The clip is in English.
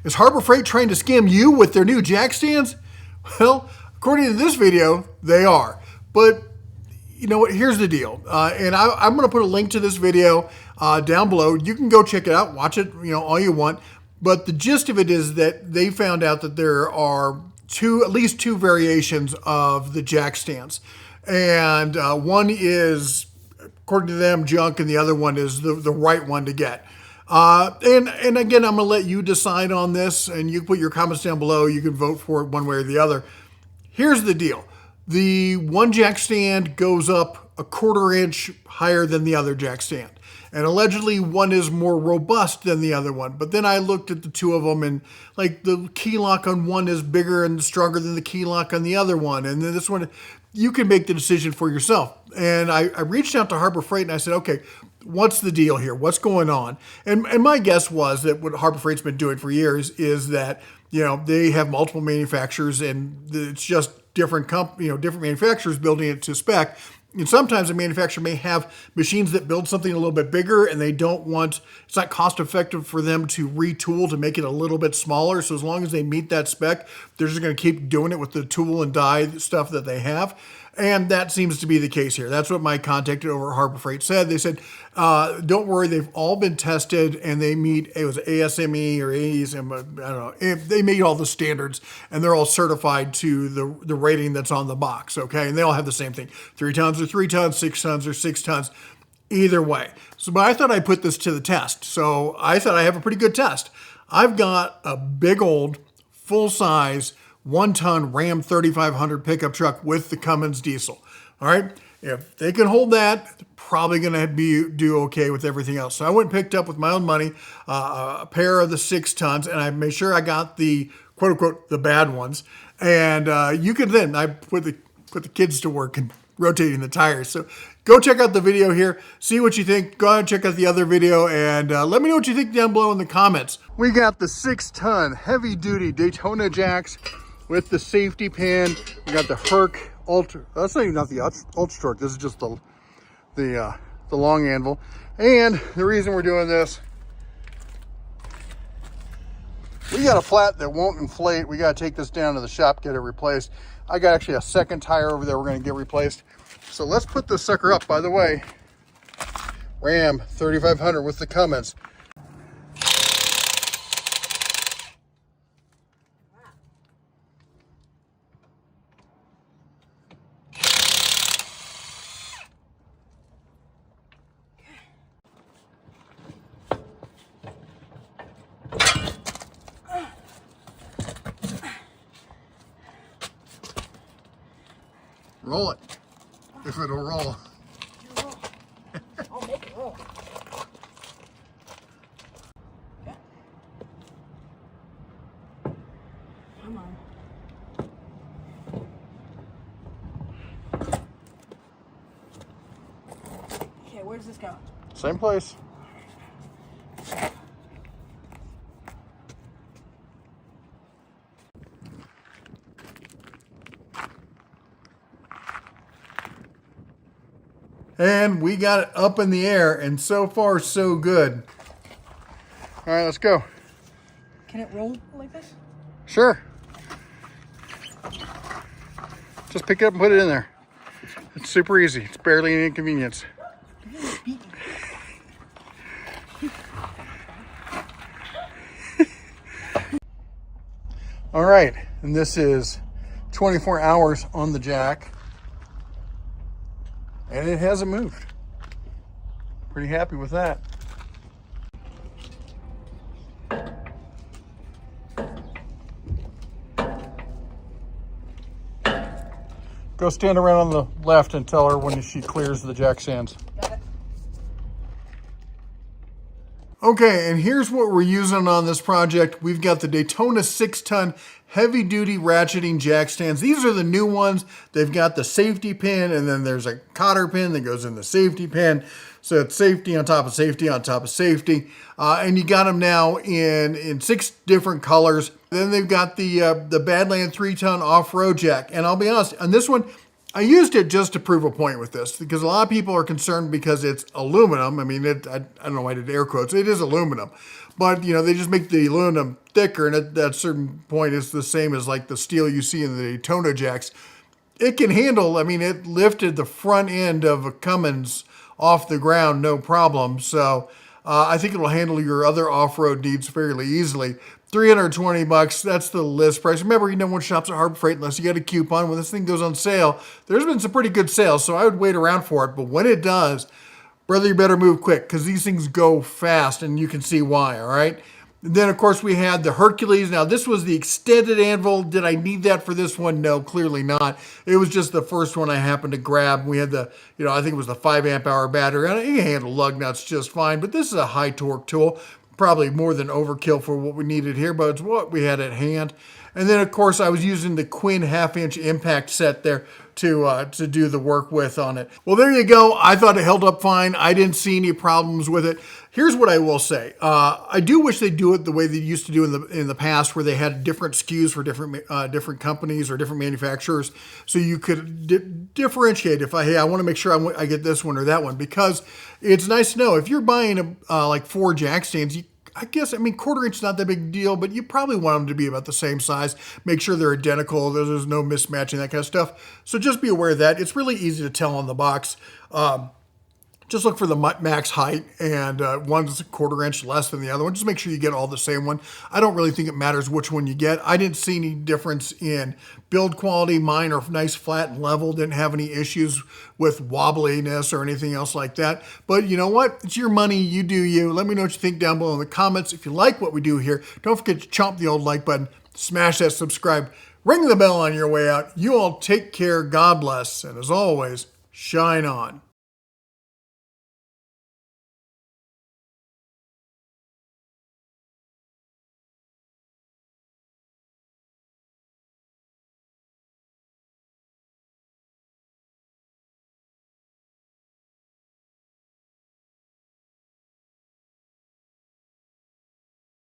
Is Harbor Freight trying to scam you with their new jack stands? Well, according to this video, they are. But you know what? Here's the deal. And I'm going to put a link to this video down below. You can go check it out, watch it, all you want. But the gist of it is that they found out that there are at least two variations of the jack stands. And one is, according to them, junk, and the other one is the right one to get. And again, I'm going to let you decide on this, and you put your comments down below. You can vote for it one way or the other. Here's the deal. The one jack stand goes up a 1/4 inch higher than the other jack stand. And allegedly one is more robust than the other one. But then I looked at the two of them, and like the key lock on one is bigger and stronger than the key lock on the other one. And then this one, you can make the decision for yourself. And I reached out to Harbor Freight and I said, okay, what's the deal here? What's going on? And my guess was that what Harbor Freight's been doing for years is that, they have multiple manufacturers, and it's just different manufacturers building it to spec. And sometimes a manufacturer may have machines that build something a little bit bigger, and it's not cost effective for them to retool to make it a little bit smaller. So as long as they meet that spec, they're just going to keep doing it with the tool and die stuff that they have. And that seems to be the case here. That's what my contact over at Harbor Freight said. They said, don't worry, they've all been tested, and they meet, it was ASME or ASM, I don't know. They meet all the standards, and they're all certified to the rating that's on the box, okay? And they all have the same thing. 3 tons or 3 tons, 6 tons or 6 tons, either way. But I thought I'd put this to the test. So I thought I have a pretty good test. I've got a big old, full-size, 1-ton Ram 3500 pickup truck with the Cummins diesel. All right, if they can hold that, they're probably going to do okay with everything else. So I went and picked up with my own money a pair of the 6 tons, and I made sure I got the quote unquote the bad ones. And you can then I put the kids to work and rotating the tires. So go check out the video here, see what you think. Go ahead and check out the other video, and let me know what you think down below in the comments. We got the 6-ton heavy duty Daytona jacks with the safety pin. We got the Herc Ultra. That's not the Ultra Torque. This is just the long anvil. And the reason we're doing this, we got a flat that won't inflate. We got to take this down to the shop, get it replaced. I got actually a second tire over there we're going to get replaced. So let's put this sucker up. By the way, Ram 3500 with the Cummins. Roll it, if it'll roll. I'll make it roll. Okay. Come on. Okay, where does this go? Same place. And we got it up in the air, and so far so good. All right, let's go. Can it roll like this? Sure. Just pick it up and put it in there. It's super easy. It's barely an inconvenience. All right, and this is 24 hours on the jack. And it hasn't moved. Pretty happy with that. Go stand around on the left and tell her when she clears the jack stands. Got it. Okay, and here's what we're using on this project. We've got the Daytona 6-ton heavy-duty ratcheting jack stands. These are the new ones. They've got the safety pin, and then there's a cotter pin that goes in the safety pin. So it's safety on top of safety on top of safety. And you got them now in 6 different colors. Then they've got the Badland 3-ton off-road jack. And I'll be honest, on this one, I used it just to prove a point with this, because a lot of people are concerned because it's aluminum. I mean, I don't know why I did air quotes. It is aluminum. But, they just make the aluminum thicker, and at that certain point, it's the same as like the steel you see in the Daytona jacks. It can handle, I mean, it lifted the front end of a Cummins off the ground, no problem. So I think it'll handle your other off-road needs fairly easily. $320, that's the list price. Remember, no one shops at Harbor Freight unless you get a coupon. When this thing goes on sale, there's been some pretty good sales, so I would wait around for it. But when it does, brother, you better move quick because these things go fast, and you can see why, all right? And then, of course, we had the Hercules. Now, this was the extended anvil. Did I need that for this one? No, clearly not. It was just the first one I happened to grab. We had the, I think it was the 5 amp hour battery. And it can handle lug nuts just fine, but this is a high torque tool. Probably more than overkill for what we needed here, but it's what we had at hand. And then, of course, I was using the Quinn 1/2-inch impact set there to do the work with on it. Well, there you go. I thought it held up fine. I didn't see any problems with it. Here's what I will say. I do wish they'd do it the way they used to do in the past, where they had different SKUs for different companies or different manufacturers, so you could differentiate. If I want to make sure I get this one or that one, because it's nice to know if you're buying like 4 jack stands. I guess, 1/4 inch is not that big a deal, but you probably want them to be about the same size. Make sure they're identical. There's no mismatching, that kind of stuff. So just be aware of that. It's really easy to tell on the box. Just look for the max height, and one's a 1/4 inch less than the other one. Just make sure you get all the same one. I don't really think it matters which one you get. I didn't see any difference in build quality. Mine are nice, flat, and level. Didn't have any issues with wobbliness or anything else like that. But you know what? It's your money. You do you. Let me know what you think down below in the comments. If you like what we do here, don't forget to chomp the old like button, smash that subscribe, ring the bell on your way out. You all take care. God bless. And as always, shine on.